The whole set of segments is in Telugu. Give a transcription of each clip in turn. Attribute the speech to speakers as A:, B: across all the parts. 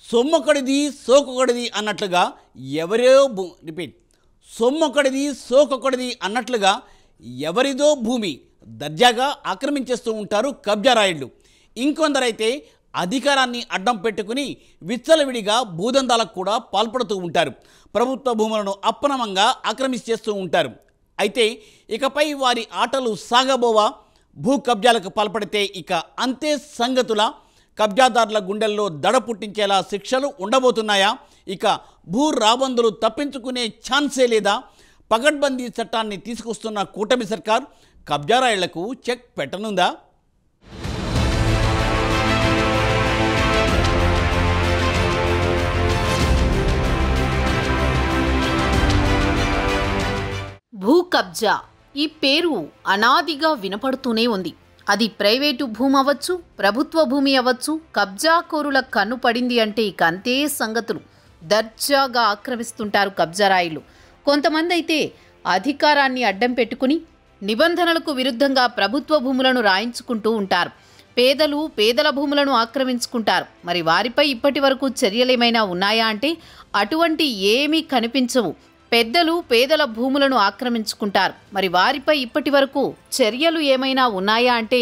A: సొమ్మొకడిది సోకొకడిది అన్నట్లుగా రిపీట్ సొమ్మొకడిది సోకొకడిది అన్నట్లుగా ఎవరిదో భూమి దర్జాగా ఆక్రమించేస్తూ ఉంటారు కబ్జారాయుళ్ళు. ఇంకొందరైతే అధికారాన్ని అడ్డం పెట్టుకుని విచ్చలవిడిగా భూదందాలకు కూడా పాల్పడుతూ ఉంటారు. ప్రభుత్వ భూములను అప్పనమంగా ఆక్రమించేస్తూ ఉంటారు. అయితే ఇకపై వారి ఆటలు సాగబోవా? భూ కబ్జాలకు పాల్పడితే ఇక అంతే సంగతుల? కబ్జాదారుల గుండెల్లో దడ పుట్టించేలా శిక్షలు ఉండబోతున్నాయా? ఇక భూ రాబందులు తప్పించుకునే ఛాన్సే లేదా? పగడ్బందీ చట్టాన్ని తీసుకొస్తున్న కూటమి సర్కార్ కబ్జారాయుళ్లకు చెక్ పెట్టనుందా?
B: భూ కబ్జా ఈ పేరు అనాదిగా వినపడుతూనే ఉంది. అది ప్రైవేటు భూమి అవ్వచ్చు, ప్రభుత్వ భూమి అవ్వచ్చు. కబ్జాకోరుల కన్ను పడింది అంటే ఇక అంతే సంగతులు. దర్జాగా ఆక్రమిస్తుంటారు కబ్జారాయులు. కొంతమంది అయితే అధికారాన్ని అడ్డం పెట్టుకుని నిబంధనలకు విరుద్ధంగా ప్రభుత్వ భూములను రాయించుకుంటూ ఉంటారు. పేదల భూములను ఆక్రమించుకుంటారు. మరి వారిపై ఇప్పటి వరకు చర్యలేమైనా ఉన్నాయా అంటే అటువంటి ఏమీ కనిపించవు. పెద్దలు పేదల భూములను ఆక్రమించుకుంటారు. మరి వారిపై ఇప్పటి వరకు చర్యలు ఏమైనా ఉన్నాయా అంటే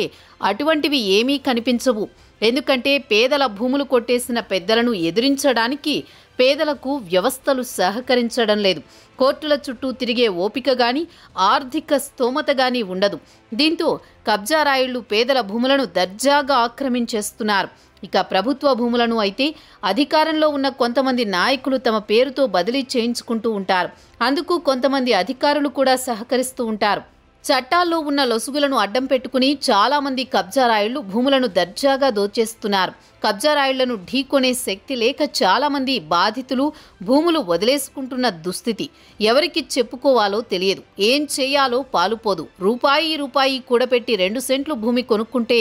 B: అటువంటివి ఏమీ కనిపించవు. ఎందుకంటే పేదల భూములు కొట్టేసిన పెద్దలను ఎదిరించడానికి పేదలకు వ్యవస్థలు సహకరించడం లేదు. కోర్టుల చుట్టూ తిరిగే ఓపిక గాని ఆర్థిక స్తోమత గాని ఉండదు. దీంతో కబ్జారాయుళ్లు పేదల భూములను దర్జాగా ఆక్రమించేస్తున్నారు. ఇక ప్రభుత్వ భూములను అయితే అధికారంలో ఉన్న కొంతమంది నాయకులు తమ పేరుతో బదిలీ చేయించుకుంటూ ఉంటారు. అందుకు కొంతమంది అధికారులు కూడా సహకరిస్తూ ఉంటారు. చట్టాల్లో ఉన్న లొసుగులను అడ్డం పెట్టుకుని చాలామంది కబ్జారాయుళ్లు భూములను దర్జాగా దోచేస్తున్నారు. కబ్జారాయుళ్లను ఢీకొనే శక్తి లేక చాలామంది బాధితులు భూములు వదిలేసుకుంటున్న దుస్థితి. ఎవరికి చెప్పుకోవాలో తెలియదు, ఏం చేయాలో పాలుపోదు. రూపాయి కూడబెట్టి 2 సెంట్లు భూమి కొనుక్కుంటే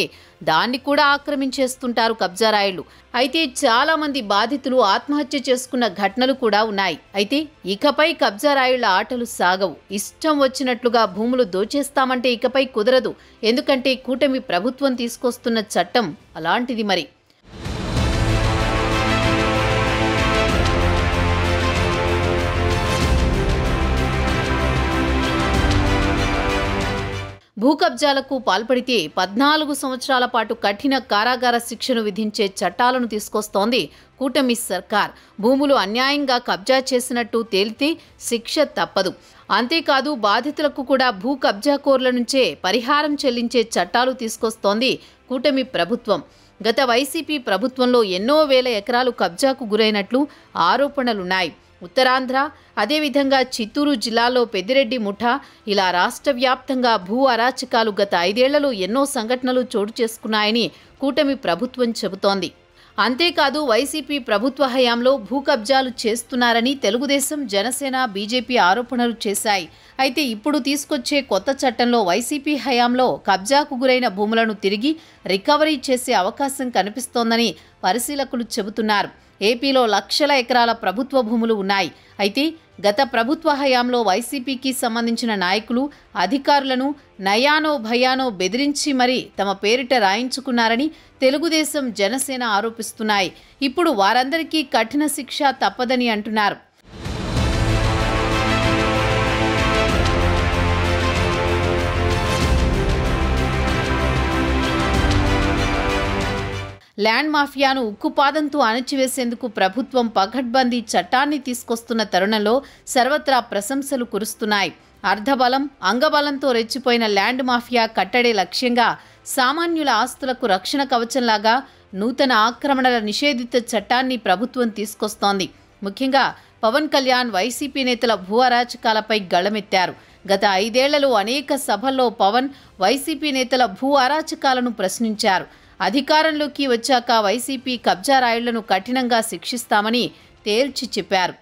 B: దాన్ని కూడా ఆక్రమించేస్తుంటారు కబ్జారాయుళ్లు. అయితే చాలామంది బాధితులు ఆత్మహత్య చేసుకున్న ఘటనలు కూడా ఉన్నాయి. అయితే ఇకపై కబ్జారాయుళ్ల ఆటలు సాగవు. ఇష్టం వచ్చినట్లుగా భూములు దోచేస్తామంటే ఇకపై కుదరదు. ఎందుకంటే కూటమి ప్రభుత్వం తీసుకొస్తున్న చట్టం అలాంటిది. మరి భూ కబ్జాలకు పాల్పడితే 14 సంవత్సరాల పాటు కఠిన కారాగార శిక్షను విధించే చట్టాలను తీసుకొస్తోంది కూటమి సర్కార్. భూములు అన్యాయంగా కబ్జా చేసినట్టు తేలితే శిక్ష తప్పదు. అంతేకాదు బాధితులకు కూడా భూ కబ్జాకోర్ల నుంచే పరిహారం చెల్లించే చట్టాలు తీసుకొస్తోంది కూటమి ప్రభుత్వం. గత వైసీపీ ప్రభుత్వంలో ఎన్నో వేల ఎకరాలు కబ్జాకు గురైనట్లు ఆరోపణలున్నాయి. ఉత్తరాంధ్ర, అదేవిధంగా చిత్తూరు జిల్లాలో పెద్దిరెడ్డి ముఠా, ఇలా రాష్ట్ర వ్యాప్తంగా భూ అరాచకాలు గత 5 ఏళ్లలో ఎన్నో సంఘటనలు చోటు చేసుకున్నాయని కూటమి ప్రభుత్వం చెబుతోంది. అంతేకాదు వైసీపీ ప్రభుత్వ హయాంలో భూ కబ్జాలు చేస్తున్నారని తెలుగుదేశం, జనసేన, బీజేపీ ఆరోపణలు చేశాయి. అయితే ఇప్పుడు తీసుకొచ్చే కొత్త చట్టంలో వైసీపీ హయాంలో కబ్జాకు గురైన భూములను తిరిగి రికవరీ చేసే అవకాశం కనిపిస్తోందని పరిశీలకులు చెబుతున్నారు. ఏపీలో లక్షల ఎకరాల ప్రభుత్వ భూములు ఉన్నాయి. అయితే గత ప్రభుత్వ హయాంలో వైసీపీకి సంబంధించిన నాయకులు, అధికారులను నయానో భయానో బెదిరించి మరీ తమ పేరిట రాయించుకున్నారని తెలుగుదేశం, జనసేన ఆరోపిస్తున్నాయి. ఇప్పుడు వారందరికీ కఠిన శిక్ష తప్పదని అంటున్నారు. ల్యాండ్ మాఫియాను ఉక్కుపాదంతో అణచివేసేందుకు ప్రభుత్వం పగడ్బందీ చట్టాన్ని తీసుకొస్తున్న తరుణంలో సర్వత్రా ప్రశంసలు కురుస్తున్నాయి. అర్ధబలం, అంగబలంతో రెచ్చిపోయిన ల్యాండ్ మాఫియా కట్టడే లక్ష్యంగా సామాన్యుల ఆస్తులకు రక్షణ కవచంలాగా నూతన ఆక్రమణల నిషేధిత చట్టాన్ని ప్రభుత్వం తీసుకొస్తోంది. ముఖ్యంగా పవన్ కళ్యాణ్ వైసీపీ నేతల భూ అరాచకాలపై గళమెత్తారు. గత 5 ఏళ్లలో అనేక సభల్లో పవన్ వైసీపీ నేతల భూ అరాచకాలను ప్రశ్నించారు. అధికారంలోకి వచ్చాక వైసీపీ కబ్జారాయుళ్లను కఠినంగా శిక్షిస్తామని తేల్చి చెప్పారు.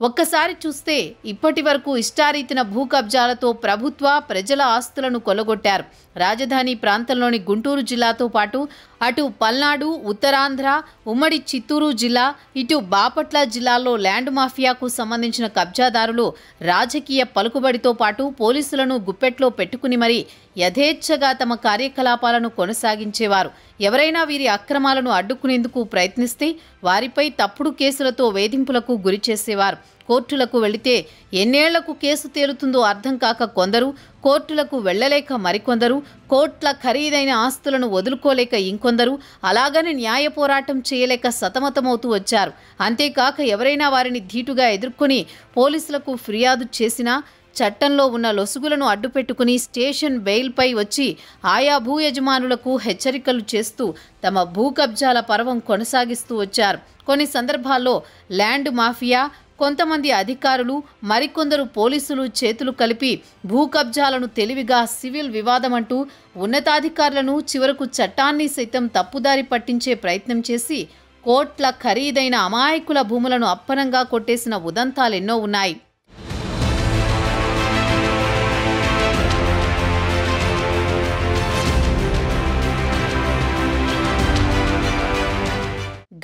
B: ఒక్కసారి చూస్తే ఇప్పటి వరకు ఇష్టారీతిన భూ కబ్జాలతో ప్రభుత్వ, ప్రజల ఆస్తులను కొల్లగొట్టారు. రాజధాని ప్రాంతంలోని గుంటూరు జిల్లాతో పాటు అటు పల్నాడు, ఉత్తరాంధ్ర, ఉమ్మడి చిత్తూరు జిల్లా, ఇటు బాపట్ల జిల్లాల్లో ల్యాండ్ మాఫియాకు సంబంధించిన కబ్జాదారులు రాజకీయ పలుకుబడితో పాటు పోలీసులను గుప్పెట్లో పెట్టుకుని మరీ యథేచ్ఛగా తమ కార్యకలాపాలను కొనసాగించేవారు. ఎవరైనా వీరి అక్రమాలను అడ్డుకునేందుకు ప్రయత్నిస్తే వారిపై తప్పుడు కేసులతో వేధింపులకు గురి చేసేవారు. కోర్టులకు వెళితే ఎన్నేళ్లకు కేసు తేలుతుందో అర్థం కాక కొందరు, కోర్టులకు వెళ్లలేక మరికొందరు, కోట్ల ఖరీదైన ఆస్తులను వదులుకోలేక ఇంకొందరు, అలాగని న్యాయ పోరాటం చేయలేక సతమతమవుతూ వచ్చారు. అంతేకాక ఎవరైనా వారిని ధీటుగా ఎదుర్కొని పోలీసులకు ఫిర్యాదు చేసినా చట్టంలో ఉన్న లొసుగులను అడ్డుపెట్టుకుని స్టేషన్ బెయిల్పై వచ్చి ఆయా భూ యజమానులకు హెచ్చరికలు చేస్తూ తమ భూ కబ్జాల పర్వం కొనసాగిస్తూ వచ్చారు. కొన్ని సందర్భాల్లో ల్యాండ్ మాఫియా, కొంతమంది అధికారులు, మరికొందరు పోలీసులు చేతులు కలిపి భూ కబ్జాలను తెలివిగా సివిల్ వివాదమంటూ ఉన్నతాధికారులను, చివరకు చట్టాన్ని సైతం తప్పుదారి పట్టించే ప్రయత్నం చేసి కోట్ల ఖరీదైన అమాయకుల భూములను అప్పనంగా కొట్టేసిన ఉదంతాలెన్నో ఉన్నాయి.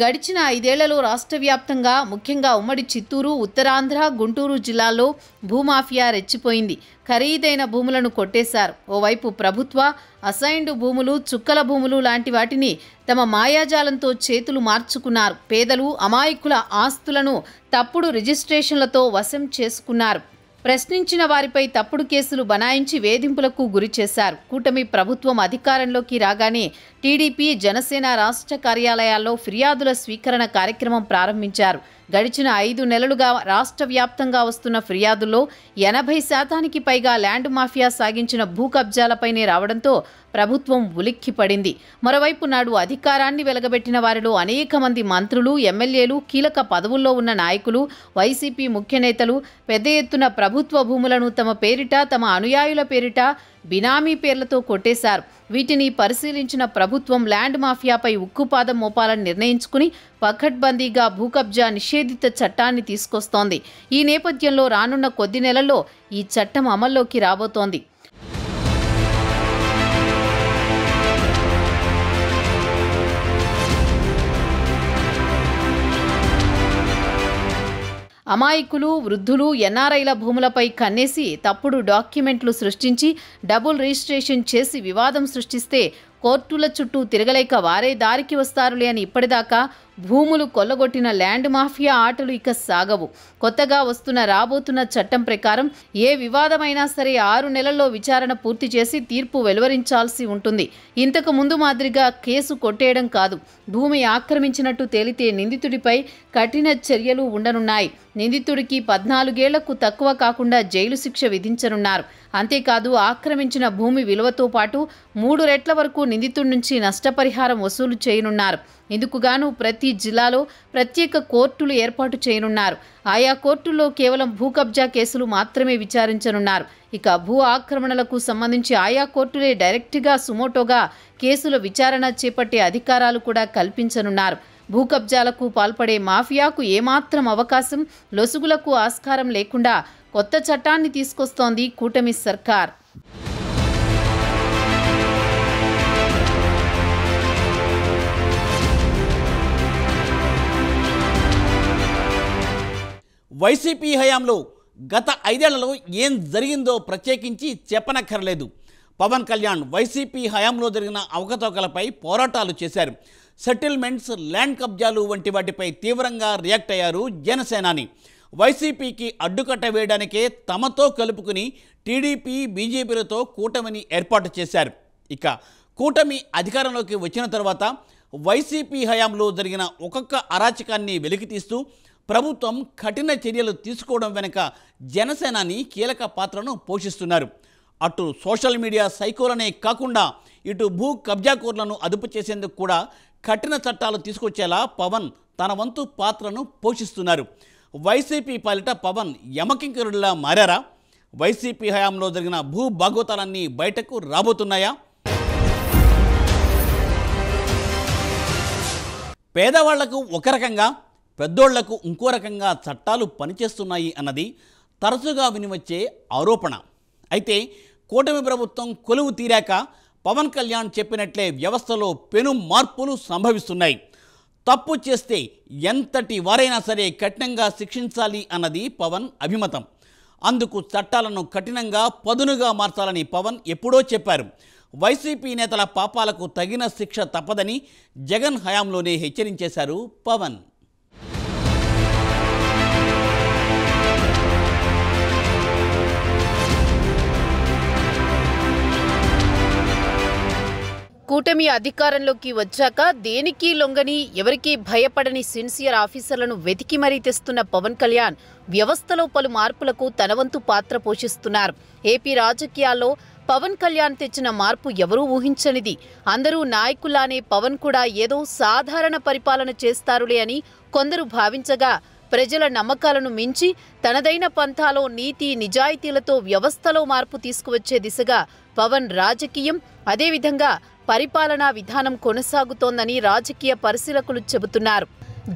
B: గడిచిన 5 ఏళ్లలో రాష్ట్ర వ్యాప్తంగా, ముఖ్యంగా ఉమ్మడి చిత్తూరు, ఉత్తరాంధ్ర, గుంటూరు జిల్లాల్లో భూమాఫియా రెచ్చిపోయింది. ఖరీదైన భూములను కొట్టేశారు. ఓవైపు ప్రభుత్వ అసైన్డ్ భూములు, చుక్కల భూములు లాంటి వాటిని తమ మాయాజాలంతో చేతులు మార్చుకున్నారు. పేదలు, అమాయకుల ఆస్తులను తప్పుడు రిజిస్ట్రేషన్లతో వశం చేసుకున్నారు. ప్రశ్నించిన వారిపై తప్పుడు కేసులు బనాయించి వేధింపులకు గురి చేశారు. కూటమి ప్రభుత్వం అధికారంలోకి రాగానే టీడీపీ, జనసేన రాష్ట్ర కార్యాలయాల్లో ఫిర్యాదుల స్వీకరణ కార్యక్రమం ప్రారంభించారు. గడిచిన 5 నెలలుగా రాష్ట్ర వ్యాప్తంగా వస్తున్న ఫిర్యాదుల్లో 80% పైగా ల్యాండ్ మాఫియా సాగించిన భూ కబ్జాలపైనే రావడంతో ప్రభుత్వం ఉలిక్కిపడింది. మరోవైపు నాడు అధికారాన్ని వెలగబెట్టిన వారిలో అనేక మంది మంత్రులు, ఎమ్మెల్యేలు, కీలక పదవుల్లో ఉన్న నాయకులు, వైసీపీ ముఖ్య నేతలు పెద్ద ఎత్తున ప్రభుత్వ భూములను తమ పేరిట, తమ అనుయాయుల పేరిట బినామీ పేర్లతో కొట్టేశారు. వీటిని పరిశీలించిన ప్రభుత్వం ల్యాండ్ మాఫియాపై ఉక్కుపాదం మోపాలని నిర్ణయించుకుని పకడ్బందీగా భూ కబ్జా నిషేధిత చట్టాన్ని తీసుకొస్తోంది. ఈ నేపథ్యంలో రానున్న కొద్ది నెలల్లో ఈ చట్టం అమల్లోకి రాబోతోంది. అమాయకులు, వృద్ధులు, ఎన్ఆర్ఐల భూములపై కన్నేసి తప్పుడు డాక్యుమెంట్లు సృష్టించి డబుల్ రిజిస్ట్రేషన్ చేసి వివాదం సృష్టిస్తే కోర్టుల చుట్టూ తిరగలేక వారే దారికి వస్తారులే అని ఇప్పటిదాకా భూములు కొల్లగొట్టిన ల్యాండ్ మాఫియా ఆటలు ఇక సాగవు. కొత్తగా రాబోతున్న చట్టం ప్రకారం ఏ వివాదమైనా సరే 6 నెలల్లో విచారణ పూర్తి చేసి తీర్పు వెలువరించాల్సి ఉంటుంది. ఇంతకు ముందు మాదిరిగా కేసు కొట్టేయడం కాదు. భూమి ఆక్రమించినట్టు తేలితే నిందితుడిపై కఠిన చర్యలు ఉండనున్నాయి. నిందితుడికి 14 ఏళ్లకు తక్కువ కాకుండా జైలు శిక్ష విధించనున్నారు. అంతేకాదు ఆక్రమించిన భూమి విలువతో పాటు 3 రెట్ల వరకు నిందితుడి నుంచి నష్టపరిహారం వసూలు చేయనున్నారు. ఇందుకుగాను ప్రతి జిల్లాలో ప్రత్యేక కోర్టులు ఏర్పాటు చేయనున్నారు. ఆయా కోర్టుల్లో కేవలం భూ కబ్జా కేసులు మాత్రమే విచారించనున్నారు. ఇక భూ ఆక్రమణలకు సంబంధించి ఆయా కోర్టులే డైరెక్ట్గా సుమోటోగా కేసుల విచారణ చేపట్టే అధికారాలు కూడా కల్పించనున్నారు. భూ కబ్జాలకు పాల్పడే మాఫియాకు ఏమాత్రం అవకాశం, లొసుగులకు ఆస్కారం లేకుండా కొత్త చట్టాన్ని తీసుకొస్తోంది కూటమి సర్కార్.
A: వైసీపీ హయాంలో గత 5 ఏళ్లలో ఏం జరిగిందో ప్రత్యేకించి చెప్పనక్కర్లేదు. పవన్ కళ్యాణ్ వైసీపీ హయాంలో జరిగిన అవకతవకలపై పోరాటాలు చేశారు. సెటిల్మెంట్స్, ల్యాండ్ కబ్జాలు వంటి వాటిపై తీవ్రంగా రియాక్ట్ అయ్యారు జనసేనాని. వైసీపీకి అడ్డుకట్ట వేయడానికే తమతో కలుపుకుని టీడీపీ, బీజేపీలతో కూటమిని ఏర్పాటు చేశారు. ఇక కూటమి అధికారంలోకి వచ్చిన తర్వాత వైసీపీ హయాంలో జరిగిన ఒక్కొక్క అరాచకాన్ని వెలికితీస్తూ ప్రభుత్వం కఠిన చర్యలు తీసుకోవడం వెనుక జనసేనాని కీలక పాత్రను పోషిస్తున్నారు. అటు సోషల్ మీడియా సైకోలనే కాకుండా ఇటు భూ కబ్జాకోర్లను అదుపు చేసేందుకు కూడా కఠిన చట్టాలు తీసుకొచ్చేలా పవన్ తన వంతు పాత్రను పోషిస్తున్నారు. వైసీపీ పాలిట పవన్ యమకింకరుడిలా మారారా? వైసీపీ హయాంలో జరిగిన భూ భాగోతాలన్నీ బయటకు రాబోతున్నాయా? పేదవాళ్లకు ఒక రకంగా, పెద్దోళ్లకు ఇంకో రకంగా చట్టాలు పనిచేస్తున్నాయి అన్నది తరచుగా వినివచ్చే ఆరోపణ. అయితే కూటమి ప్రభుత్వం కొలువు తీరాక పవన్ కళ్యాణ్ చెప్పినట్లే వ్యవస్థలో పెను మార్పులు సంభవిస్తున్నాయి. తప్పు చేస్తే ఎంతటి వారైనా సరే కఠినంగా శిక్షించాలి అన్నది పవన్ అభిమతం. అందుకు చట్టాలను కఠినంగా పదునుగా మార్చాలని పవన్ ఎప్పుడో చెప్పారు. వైసీపీ నేతల పాపాలకు తగిన శిక్ష తప్పదని జగన్ హయాంలోనే హెచ్చరించేశారు పవన్.
B: కూటమి అధికారంలోకి వచ్చాక దేనికి లొంగని ఎవరికీ భయపడని సిన్సియర్ ఆఫీసర్లను వెతికి మరీ తెస్తున్న పవన్ కళ్యాణ్ వ్యవస్థలో పలు మార్పులకు తన వంతు పాత్ర పోషిస్తున్నారు. ఏపీ రాజకీయాల్లో పవన్ కళ్యాణ్ తెచ్చిన మార్పు ఎవరూ ఊహించనిది. అందరూ నాయకులానే పవన్ కూడా ఏదో సాధారణ పరిపాలన చేస్తారులే అని కొందరు భావించగా, ప్రజల నమ్మకాలను మించి తనదైన పంథాలో నీతి నిజాయితీలతో వ్యవస్థలో మార్పు తీసుకువచ్చే దిశగా పవన్ రాజకీయం, అదేవిధంగా పరిపాలనా విధానం కొనసాగుతోందని రాజకీయ పరిశీలకులు చెబుతున్నారు.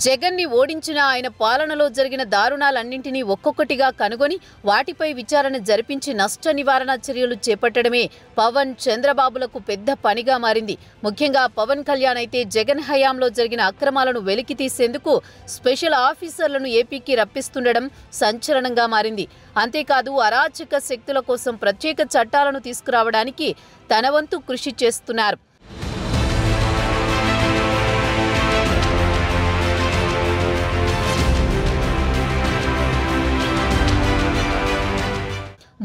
B: జగన్ని ఓడించిన ఆయన పాలనలో జరిగిన దారుణాలన్నింటినీ ఒక్కొక్కటిగా కనుగొని వాటిపై విచారణ జరిపించి నష్ట నివారణ చర్యలు చేపట్టడమే పవన్, చంద్రబాబులకు పెద్ద పనిగా మారింది. ముఖ్యంగా పవన్ కళ్యాణ్ అయితే జగన్ హయాంలో జరిగిన అక్రమాలను వెలికి తీసేందుకు స్పెషల్ ఆఫీసర్లను ఏపీకి రప్పిస్తుండడం సంచలనంగా మారింది. అంతేకాదు అరాచక శక్తుల కోసం ప్రత్యేక చట్టాలను తీసుకురావడానికి తన వంతు కృషి చేస్తున్నారు.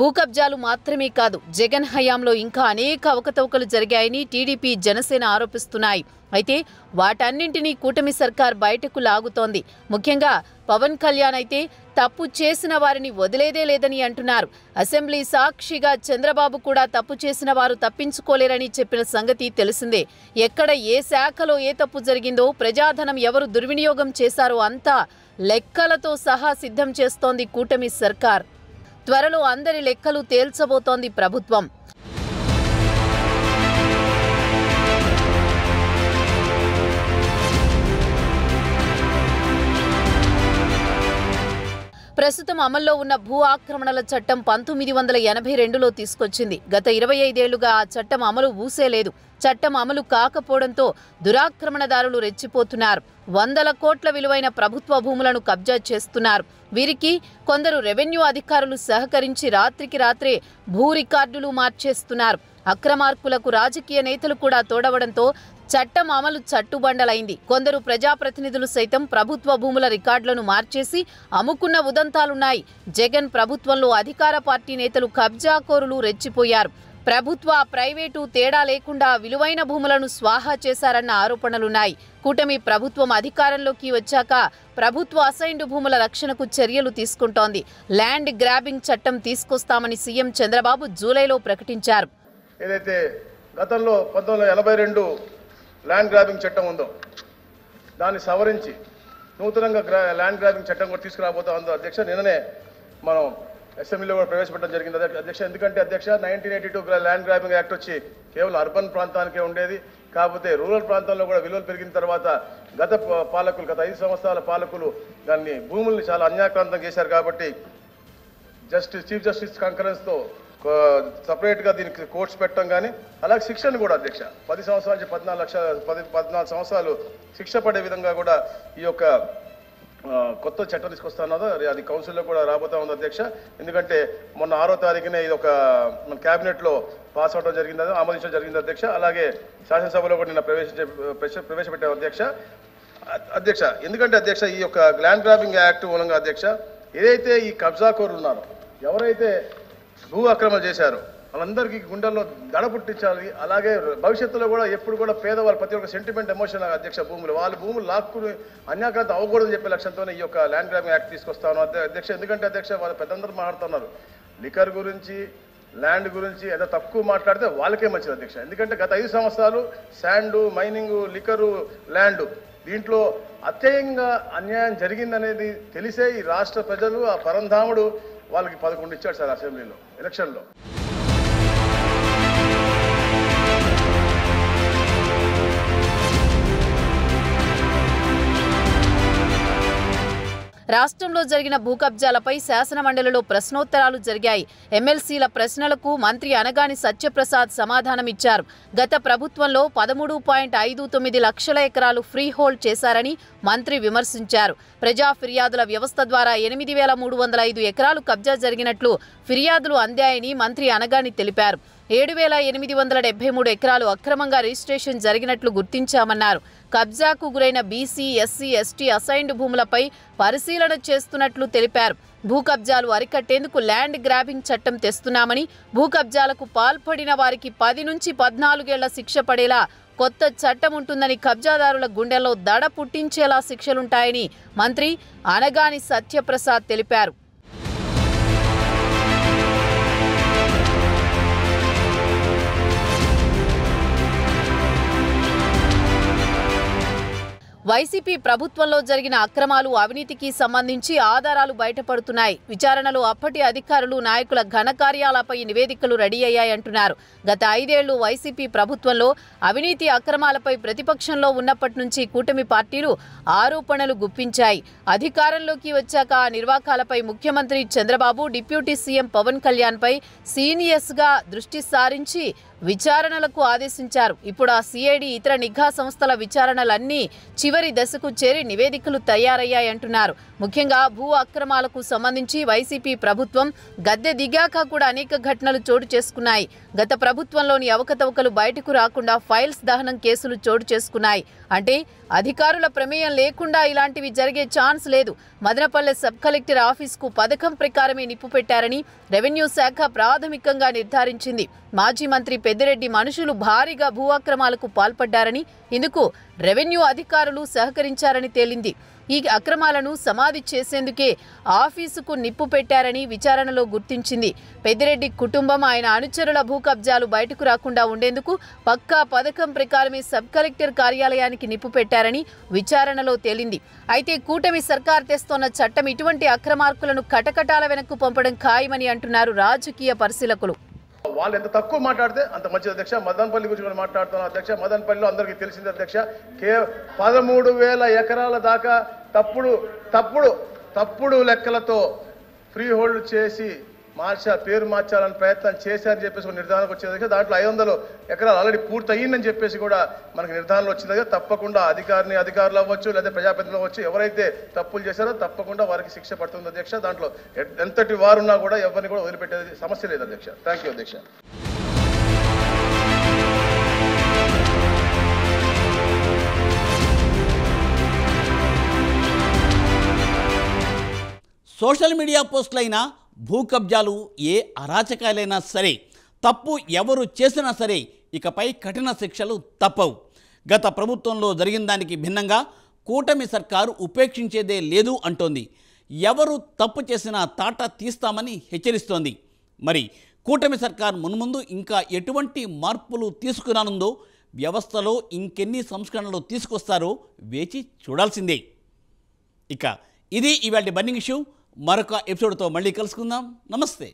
B: భూకబ్జాలు మాత్రమే కాదు, జగన్ హయాంలో ఇంకా అనేక అవకతవకలు జరిగాయని టీడీపీ, జనసేన ఆరోపిస్తున్నాయి. అయితే వాటన్నింటినీ కూటమి సర్కార్ బయటకు లాగుతోంది. ముఖ్యంగా పవన్ కళ్యాణ్ అయితే తప్పు చేసిన వారిని వదిలేదే లేదని అంటున్నారు. అసెంబ్లీ సాక్షిగా చంద్రబాబు కూడా తప్పు చేసిన వారు తప్పించుకోలేరని చెప్పిన సంగతి తెలిసిందే. ఎక్కడ ఏ శాఖలో ఏ తప్పు జరిగిందో, ప్రజాధనం ఎవరు దుర్వినియోగం చేశారో అంతా లెక్కలతో సహా సిద్ధం చేస్తోంది కూటమి సర్కార్. త్వరలో అందరి లెక్కలు తేల్చబోతోంది ప్రభుత్వం. ప్రస్తుతం అమల్లో ఉన్న భూ ఆక్రమణల చట్టం 1982లో తీసుకొచ్చింది. గత 25 ఏళ్లుగా ఆ చట్టం అమలు ఊసేలేదు. చట్టం అమలు కాకపోవడంతో దురాక్రమణదారులు రెచ్చిపోతున్నారు. వందల కోట్ల విలువైన ప్రభుత్వ భూములను కబ్జా చేస్తున్నారు. వీరికి కొందరు రెవెన్యూ అధికారులు సహకరించి రాత్రికి రాత్రే భూ రికార్డులు మార్చేస్తున్నారు. అక్రమార్కులకు రాజకీయ నేతలు కూడా తోడవడంతో చట్టం అమలు చట్టుబండలైంది. కొందరు ప్రజాప్రతినిధులు సైతం ప్రభుత్వ భూముల రికార్డులను మార్చేసి అమ్ముకున్న ఉదంతాలున్నాయి. జగన్ ప్రభుత్వంలో అధికార పార్టీ నేతలు కబ్జాకోరులు రెచ్చిపోయారు. ప్రభుత్వ, ప్రైవేటు తేడా లేకుండా విలువైన భూములను స్వాహా చేశారన్న ఆరోపణలున్నాయి. కూటమి ప్రభుత్వం అధికారంలోకి వచ్చాక ప్రభుత్వ అసైన్డ్ భూముల రక్షణకు చర్యలు తీసుకుంటోంది. ల్యాండ్ గ్రాబింగ్ చట్టం తీసుకొస్తామని సీఎం చంద్రబాబు జూలైలో ప్రకటించారు.
C: ఏదైతే గతంలో 1982 ల్యాండ్ గ్రాబింగ్ చట్టం ఉందో దాన్ని సవరించి నూతనంగా ల్యాండ్ గ్రాబింగ్ చట్టం కూడా తీసుకురాబోతా ఉందో అధ్యక్ష, నిన్ననే మనం అసెంబ్లీలో కూడా ప్రవేశపెట్టడం జరిగింది అధ్యక్ష. ఎందుకంటే అధ్యక్ష 1982 ల్యాండ్ గ్రాబింగ్ యాక్ట్ వచ్చి కేవలం అర్బన్ ప్రాంతానికే ఉండేది. కాకపోతే రూరల్ ప్రాంతాల్లో కూడా విలువలు పెరిగిన తర్వాత గత 5 సంవత్సరాల పాలకులు దాన్ని భూముల్ని చాలా అన్యాక్రాంతం చేశారు. కాబట్టి చీఫ్ జస్టిస్ కంకరెన్స్తో సపరేట్గా దీనికి కోర్ట్స్ పెట్టడం కానీ అలాగే శిక్షను కూడా అధ్యక్ష 10 సంవత్సరాల నుంచి 14 సంవత్సరాలు శిక్ష పడే విధంగా కూడా ఈ యొక్క కొత్త చట్టం తీసుకొస్తున్నదో అది కౌన్సిల్లో కూడా రాబోతా ఉంది అధ్యక్ష. ఎందుకంటే మొన్న 6వ తారీఖునే ఇది ఒక మన క్యాబినెట్లో పాస్ అవడం జరిగింది, ఆమోదించడం జరిగింది అధ్యక్ష. అలాగే శాసనసభలో కూడా నిన్న ప్రవేశపెట్టాం అధ్యక్ష. ఎందుకంటే అధ్యక్ష ఈ యొక్క ల్యాండ్ గ్రాబింగ్ యాక్ట్ మూలంగా అధ్యక్ష ఏదైతే ఈ కబ్జాకోరులు ఉన్నారో, ఎవరైతే భూ ఆక్రమణ చేశారో వాళ్ళందరికీ గుండెల్లో దడ పుట్టించాలి. అలాగే భవిష్యత్తులో కూడా ఎప్పుడు కూడా పేదవాళ్ళు ప్రతి ఒక్క సెంటిమెంట్ ఎమోషన్ అధ్యక్ష వాళ్ళ భూములు లాక్కుని అన్యాక్రాంతం అవ్వకూడదని చెప్పే లక్ష్యంతోనే ఈ యొక్క ల్యాండ్ గ్రాబింగ్ యాక్ట్ తీసుకొస్తాను అధ్యక్ష. ఎందుకంటే అధ్యక్ష వాళ్ళ పెద్దందరూ మాట్లాడుతున్నారు లిక్కర్ గురించి, ల్యాండ్ గురించి ఏదో తక్కువ మాట్లాడితే వాళ్ళకే మంచిది అధ్యక్ష. ఎందుకంటే గత 5 సంవత్సరాలు శాండు, మైనింగు, లిక్కరు, ల్యాండు దీంట్లో అత్యయంగా అన్యాయం జరిగిందనేది తెలిసే ఈ రాష్ట్ర ప్రజలు ఆ పరంధాముడు వాళ్ళకి 11 ఇచ్చాడు సార్ అసెంబ్లీలో ఎలక్షన్లో.
B: రాష్ట్రంలో జరిగిన భూ కబ్జాలపై శాసనమండలిలో ప్రశ్నోత్తరాలు జరిగాయి. ఎమ్మెల్సీల ప్రశ్నలకు మంత్రి అనగాని సత్యప్రసాద్ సమాధానమిచ్చారు. గత ప్రభుత్వంలో 13.59 లక్షల ఎకరాలు ఫ్రీ హోల్డ్ చేశారని మంత్రి విమర్శించారు. ప్రజా ఫిర్యాదుల వ్యవస్థ ద్వారా 8,305 ఎకరాలు కబ్జా జరిగినట్లు ఫిర్యాదులు అందాయని మంత్రి అనగాని తెలిపారు. 7,873 ఎకరాలు అక్రమంగా రిజిస్ట్రేషన్ జరిగినట్లు గుర్తించామన్నారు. కబ్జాకు గురైన బీసీ, ఎస్సీ, ఎస్టీ అసైన్డ్ భూములపై పరిశీలన చేస్తున్నట్లు తెలిపారు. భూ కబ్జాలు అరికట్టేందుకు ల్యాండ్ గ్రాబింగ్ చట్టం తెస్తున్నామని, భూ కబ్జాలకు పాల్పడిన వారికి 10 నుంచి 14 ఏళ్ల శిక్ష పడేలా కొత్త చట్టం ఉంటుందని, కబ్జాదారుల గుండెల్లో దడ పుట్టించేలా శిక్షలుంటాయని మంత్రి అనగాని సత్యప్రసాద్ తెలిపారు. వైసీపీ ప్రభుత్వంలో జరిగిన అక్రమాలు, అవినీతికి సంబంధించి ఆధారాలు బయటపడుతున్నాయి. విచారణలో అప్పటి అధికారులు, నాయకుల ఘనకార్యాలపై నివేదికలు రెడీ అయ్యాయంటున్నారు. గత 5 ఏళ్లు వైసీపీ ప్రభుత్వంలో అవినీతి అక్రమాలపై ప్రతిపక్షంలో ఉన్నప్పటి నుంచి కూటమి పార్టీలు ఆరోపణలు గుప్పించాయి. అధికారంలోకి వచ్చాక ఆ నిర్వాకాలపై ముఖ్యమంత్రి చంద్రబాబు, డిప్యూటీ సీఎం పవన్ కళ్యాణ్పై సీనియర్స్గా దృష్టి సారించి విచారణలకు ఆదేశించారు. ఇప్పుడు ఆ సిఐడి, ఇతర నిఘా సంస్థల విచారణలన్నీ చివరి దశకు చేరి నివేదికలు తయారయ్యాయంటున్నారు. ముఖ్యంగా భూ అక్రమాలకు సంబంధించి వైసీపీ ప్రభుత్వం గద్దె దిగాక కూడా అనేక ఘటనలు చోటు చేసుకున్నాయి. గత ప్రభుత్వంలోని అవకతవకలు బయటకు రాకుండా ఫైల్స్ దహనం కేసులు చోటు చేసుకున్నాయి. అంటే అధికారుల ప్రమేయం లేకుండా ఇలాంటివి జరిగే ఛాన్స్ లేదు. మదనపల్లె సబ్ కలెక్టర్ ఆఫీసుకు పథకం ప్రకారమే నిప్పు పెట్టారని రెవెన్యూ శాఖ ప్రాథమికంగా నిర్ధారించింది. మాజీ మంత్రి పెద్దిరెడ్డి మనుషులు భారీగా భూ అక్రమాలకు పాల్పడ్డారని, ఇందుకు రెవెన్యూ అధికారులు సహకరించారని తేలింది. ఈ అక్రమాలను సమాధి చేసేందుకే ఆఫీసుకు నిప్పు పెట్టారని విచారణలో గుర్తించింది. పెద్దిరెడ్డి కుటుంబం, ఆయన అనుచరుల భూ కబ్జాలు బయటకు రాకుండా ఉండేందుకు పక్కా పథకం ప్రకారమే సబ్ కలెక్టర్ కార్యాలయానికి నిప్పు పెట్టారని విచారణలో తేలింది. అయితే కూటమి సర్కార్ తెస్తోన్న చట్టం ఇటువంటి అక్రమార్కులను కటకటాల వెనక్కు పంపడం ఖాయమని అంటున్నారు రాజకీయ పరిశీలకులు.
C: వాళ్ళు ఎంత తక్కువ మాట్లాడితే అంత మంచిది అధ్యక్ష. మదనపల్లి గురించి కూడా మాట్లాడుతున్నాను అధ్యక్ష. మదనపల్లిలో అందరికీ తెలిసింది అధ్యక్ష, 13,000 ఎకరాల దాకా తప్పుడు లెక్కలతో ఫ్రీ హోల్డ్ చేసి పేరు మార్చాలని ప్రయత్నం చేశారని చెప్పేసి ఒక నిర్ధారణకు వచ్చింది అధ్యక్ష. దాంట్లో 500 ఎకరాలు ఆల్రెడీ పూర్తి అయ్యిందని చెప్పేసి కూడా మనకు నిర్ధారణలో వచ్చింది అధ్యక్ష. తప్పకుండా అధికారులు అవ్వచ్చు, లేదా ప్రజాప్రతినిధులు అవ్వచ్చు, ఎవరైతే తప్పులు చేశారో తప్పకుండా వారికి శిక్ష పడుతుంది అధ్యక్ష. దాంట్లో ఎంతటి వారున్నా కూడా ఎవరిని కూడా వదిలిపెట్టేది సమస్య లేదు అధ్యక్ష. థ్యాంక్ యూ అధ్యక్ష.
A: సోషల్ మీడియా పోస్టులైనా, భూ కబ్జాలు, ఏ అరాచకాలైనా సరే, తప్పు ఎవరు చేసినా సరే ఇకపై కఠిన శిక్షలు తప్పవు. గత ప్రభుత్వంలో జరిగిన దానికి భిన్నంగా కూటమి సర్కారు ఉపేక్షించేదే లేదు అంటోంది. ఎవరు తప్పు చేసినా తాట తీస్తామని హెచ్చరిస్తోంది. మరి కూటమి సర్కారు మున్ముందు ఇంకా ఎటువంటి మార్పులు తీసుకురానుందో, వ్యవస్థలో ఇంకెన్ని సంస్కరణలు తీసుకొస్తారో వేచి చూడాల్సిందే. ఇక ఇది ఇవాల్టి బర్నింగ్ ఇష్యూ. మరొక ఎపిసోడ్తో మళ్ళీ కలుసుకుందాం. నమస్తే.